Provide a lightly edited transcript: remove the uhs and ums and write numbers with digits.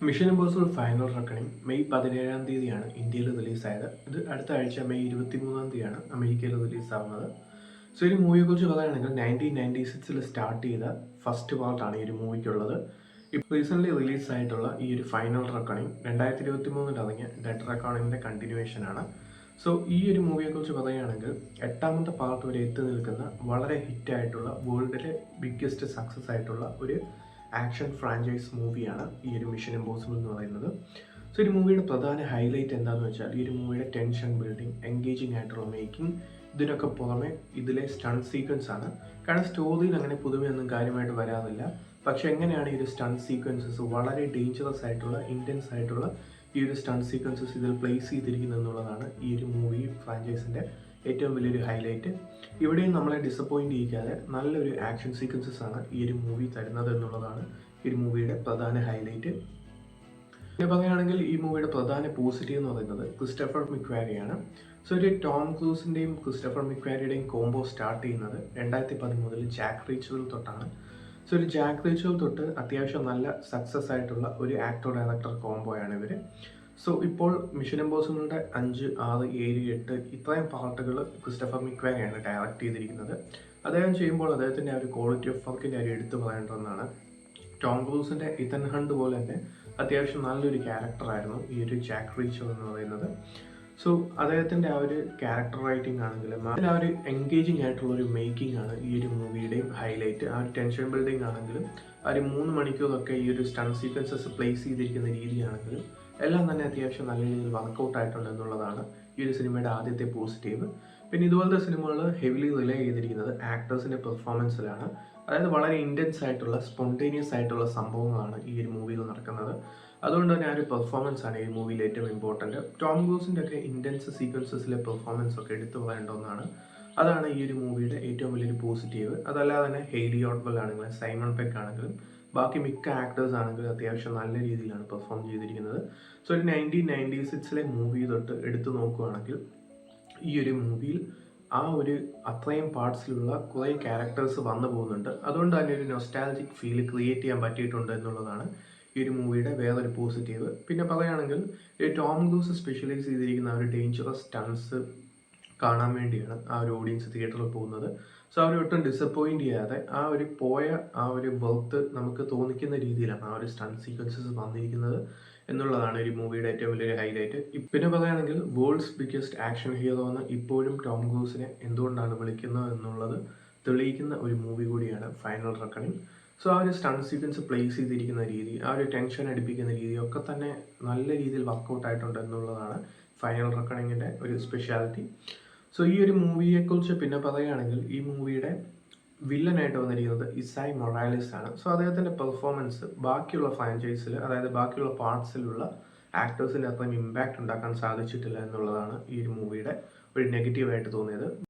Mission impossible final reckoning May 17-ാം തീയതിയാണ് ഇന്ത്യയിൽ റിലീസായത്. ഇത് അടുത്ത ആഴ്ച മെയ് 23-ാം തീയതിയാണ് അമേരിക്കയിൽ റിലീസാവുന്നത്. സോ ഈ മൂവിയെക്കുറിച്ച് പറയുകയാണെങ്കിൽ 1996 സ്റ്റാർട്ട് ചെയ്ത ഫസ്റ്റ് പാർട്ടാണ് ഈ ഒരു മൂവിക്കുള്ളത്. ഇപ്പോൾ റീസെൻ്റ്ലി റിലീസായിട്ടുള്ള ഈ ഒരു ഫൈനൽ റെക്കണിംഗ് 2023 ഇറങ്ങിയ ഡെഡ് റെക്കോണിങ്ങിൻ്റെ കണ്ടിന്യൂവേഷനാണ്. സോ ഈ ഒരു മൂവിയെക്കുറിച്ച് പറയുകയാണെങ്കിൽ 8ാമത്തെ പാർട്ട് വരെ എത്തി നിൽക്കുന്ന വളരെ ഹിറ്റായിട്ടുള്ള വേൾഡിലെ ബിഗ്ഗസ്റ്റ് സക്സസ് ആയിട്ടുള്ള ഒരു ആക്ഷൻ ഫ്രാഞ്ചൈസ് മൂവിയാണ് ഈ ഒരു മിഷൻ ഇമ്പോസിബിൾ എന്ന് പറയുന്നത്. സോ ഈ മൂവിയുടെ പ്രധാന ഹൈലൈറ്റ് എന്താണെന്ന് വെച്ചാൽ ഈ ഒരു മൂവിയുടെ ടെൻഷൻ ബിൽഡിങ്, എൻഗേജിങ് ആയിട്ടുള്ള മേക്കിംഗ്, ഇതിനൊക്കെ പുറമെ ഇതിലെ സ്റ്റണ്ട് സീക്വൻസ് ആണ്. കാരണം സ്റ്റോറിയിൽ അങ്ങനെ പുതുമയൊന്നും കാര്യമായിട്ട് വരാറില്ല. പക്ഷെ എങ്ങനെയാണ് ഈ ഒരു സ്റ്റണ്ട് സീക്വൻസസ് വളരെ ഡേഞ്ചറസ് ആയിട്ടുള്ള, ഇൻറ്റൻസ് ആയിട്ടുള്ള ഈ ഒരു സ്റ്റണ്ട് സീക്വൻസസ് ഇതിൽ പ്ലേസ് ചെയ്തിരിക്കുന്നത് എന്നുള്ളതാണ് ഈ ഒരു മൂവി ഫ്രാഞ്ചൈസിൻ്റെ ഏറ്റവും വലിയൊരു ഹൈലൈറ്റ്. ഇവിടെയും നമ്മളെ ഡിസപ്പോയിൻറ്റ് ചെയ്യിക്കാതെ നല്ലൊരു ആക്ഷൻ സീക്വൻസസ് ആണ് ഈ ഒരു മൂവി തരുന്നത് എന്നുള്ളതാണ് ഈ ഒരു മൂവിയുടെ പ്രധാന ഹൈലൈറ്റ്. പിന്നെ പറയുകയാണെങ്കിൽ ഈ മൂവിയുടെ പ്രധാന പോസിറ്റീവ് എന്ന് പറയുന്നത് ക്രിസ്റ്റഫർ മിക്വാരിയാണ്. സോ ഒരു ടോം ക്രൂസിൻ്റെയും ക്രിസ്റ്റഫർ മിക്വാരിയുടെയും കോംബോ സ്റ്റാർട്ട് ചെയ്യുന്നത് 2013 ജാക്ക് റീച്ചറിൽ തൊട്ടാണ്. സോ ഒരു ജാക്ക് റീച്ചറിൽ തൊട്ട് അത്യാവശ്യം നല്ല സക്സസ് ആയിട്ടുള്ള ഒരു ആക്ടർ ഡയറക്ടർ കോംബോയാണ് ഇവർ. സോ ഇപ്പോൾ മിഷൻ ഇമ്പോസിബിളിൻ്റെ 5, 6, 7, 8 ഇത്രയും പാർട്ടുകൾ ക്രിസ്റ്റഫർ മിക്വാരിയാണ് ഡയറക്റ്റ് ചെയ്തിരിക്കുന്നത്. അദ്ദേഹം ചെയ്യുമ്പോൾ അദ്ദേഹത്തിൻ്റെ ആ ഒരു ക്വാളിറ്റി ഓഫ് വർക്കിൻ്റെ കാര്യം എടുത്തു പറയേണ്ടതെന്നാണ്. ടോം ക്രൂസിൻ്റെ ഇതൻ ഹണ്ട് പോലെ തന്നെ അത്യാവശ്യം നല്ലൊരു ക്യാരക്ടറായിരുന്നു ഈ ഒരു ജാക്ക് റീച്ചർ എന്ന് പറയുന്നത്. സോ അദ്ദേഹത്തിൻ്റെ ആ ഒരു ക്യാരക്ടർ റൈറ്റിംഗ് ആണെങ്കിലും അതിൽ ആ ഒരു എൻഗേജിങ് ആയിട്ടുള്ള ഒരു മേക്കിംഗ് ആണ് ഈ ഒരു മൂവിയുടെയും ഹൈലൈറ്റ്. ആ ഒരു ടെൻഷൻ ബിൽഡിംഗ് ആണെങ്കിലും ആ ഒരു 3 മണിക്കൂറൊക്കെ ഈ ഒരു സ്റ്റണ്ട് സീക്വൻസസ് പ്ലേസ് ചെയ്തിരിക്കുന്ന രീതിയാണെങ്കിലും എല്ലാം തന്നെ അത്യാവശ്യം നല്ല രീതിയിൽ വർക്കൗട്ട് ആയിട്ടുണ്ട് എന്നുള്ളതാണ് ഈ ഒരു സിനിമയുടെ ആദ്യത്തെ പോസിറ്റീവ്. പിന്നെ ഇതുപോലത്തെ സിനിമകൾ ഹെവിലി റിലേ ചെയ്തിരിക്കുന്നത് ആക്ടേഴ്സിൻ്റെ പെർഫോമൻസിലാണ്. അതായത് വളരെ ഇൻറ്റൻസ് ആയിട്ടുള്ള, സ്പോണ്ടേനിയസ് ആയിട്ടുള്ള സംഭവങ്ങളാണ് ഈ ഒരു മൂവിയിൽ നടക്കുന്നത്. അതുകൊണ്ട് തന്നെ ആ ഒരു പെർഫോമൻസ് ആണ് ഈ മൂവിയിൽ ഏറ്റവും ഇമ്പോർട്ടൻറ്റ്. ടോം ക്രൂസിൻ്റെ ഒക്കെ ഇൻറ്റൻസ് സീക്വൻസസിലെ പെർഫോമൻസ് ഒക്കെ എടുത്തു പറയേണ്ട ഒന്നാണ്. അതാണ് ഈ ഒരു മൂവിയുടെ ഏറ്റവും വലിയൊരു പോസിറ്റീവ്. അതല്ലാതെ തന്നെ ഹെയ്ലി ഓട്ട്വെൽ ആണെങ്കിലും സൈമൺ പെക്ക് ആണെങ്കിലും ബാക്കി മിക്ക ആക്ടേഴ്സ് ആണെങ്കിലും അത്യാവശ്യം നല്ല രീതിയിലാണ് പെർഫോം ചെയ്തിരിക്കുന്നത്. സോ ഒരു 1996 മൂവി തൊട്ട് എടുത്തു നോക്കുകയാണെങ്കിൽ ഈ ഒരു മൂവിയിൽ ആ ഒരു അത്രയും പാർട്സിലുള്ള കുറേ ക്യാരക്ടേഴ്സ് വന്നു പോകുന്നുണ്ട്. അതുകൊണ്ട് തന്നെ ഒരു നൊസ്റ്റാലജിക് ഫീൽ ക്രിയേറ്റ് ചെയ്യാൻ പറ്റിയിട്ടുണ്ട് എന്നുള്ളതാണ് ഈ ഒരു മൂവിയുടെ വേറൊരു പോസിറ്റീവ്. പിന്നെ പറയുകയാണെങ്കിൽ ഈ ടോം ക്രൂസ് സ്പെഷ്യലൈസ് ചെയ്തിരിക്കുന്ന ആ ഒരു ഡേഞ്ചറസ് സ്റ്റൺസ് കാണാൻ വേണ്ടിയാണ് ആ ഒരു ഓഡിയൻസ് തിയേറ്ററിൽ പോകുന്നത്. സോ അവർ ഒട്ടും ഡിസപ്പോയിൻറ്റ് ചെയ്യാതെ ആ ഒരു പോയ ആ ഒരു വർത്ത് നമുക്ക് തോന്നിക്കുന്ന രീതിയിലാണ് ആ ഒരു സ്റ്റണ്ട് സീക്വൻസസ് വന്നിരിക്കുന്നത് എന്നുള്ളതാണ് ഒരു മൂവിയുടെ ഏറ്റവും വലിയൊരു ഹൈലൈറ്റ്. പിന്നെ പറയുകയാണെങ്കിൽ വേൾഡ്സ് ബിഗ്ഗസ്റ്റ് ആക്ഷൻ ഹീറോ എന്ന് ഇപ്പോഴും ടോം ക്രൂസിനെ എന്തുകൊണ്ടാണ് വിളിക്കുന്നത് എന്നുള്ളത് തെളിയിക്കുന്ന ഒരു മൂവി കൂടിയാണ് ഫൈനൽ റെക്കണിംഗ്. സോ ആ ഒരു സ്റ്റണ്ട് സീക്വൻസ് പ്ലേസ് ചെയ്തിരിക്കുന്ന രീതി, ആ ഒരു ടെൻഷൻ അടിപ്പിക്കുന്ന രീതി ഒക്കെ തന്നെ നല്ല രീതിയിൽ വർക്കൗട്ട് ആയിട്ടുണ്ട് എന്നുള്ളതാണ് ഫൈനൽ റെക്കണിങ്ങിൻ്റെ ഒരു സ്പെഷ്യാലിറ്റി. സോ ഈ ഒരു മൂവിയെക്കുറിച്ച് പിന്നെ പറയുകയാണെങ്കിൽ ഈ മൂവിയുടെ വില്ലനായിട്ട് വന്നിരിക്കുന്നത് ഇസായ് മൊറാലിസ് ആണ്. സോ അദ്ദേഹത്തിൻ്റെ പെർഫോമൻസ് ബാക്കിയുള്ള ഫ്രാഞ്ചൈസിൽ, അതായത് ബാക്കിയുള്ള പാർട്സിലുള്ള ആക്ടേഴ്സിൻ്റെ അത്രയും ഇമ്പാക്റ്റ് ഉണ്ടാക്കാൻ സാധിച്ചിട്ടില്ല എന്നുള്ളതാണ് ഈ ഒരു മൂവിയുടെ ഒരു നെഗറ്റീവായിട്ട് തോന്നിയത്.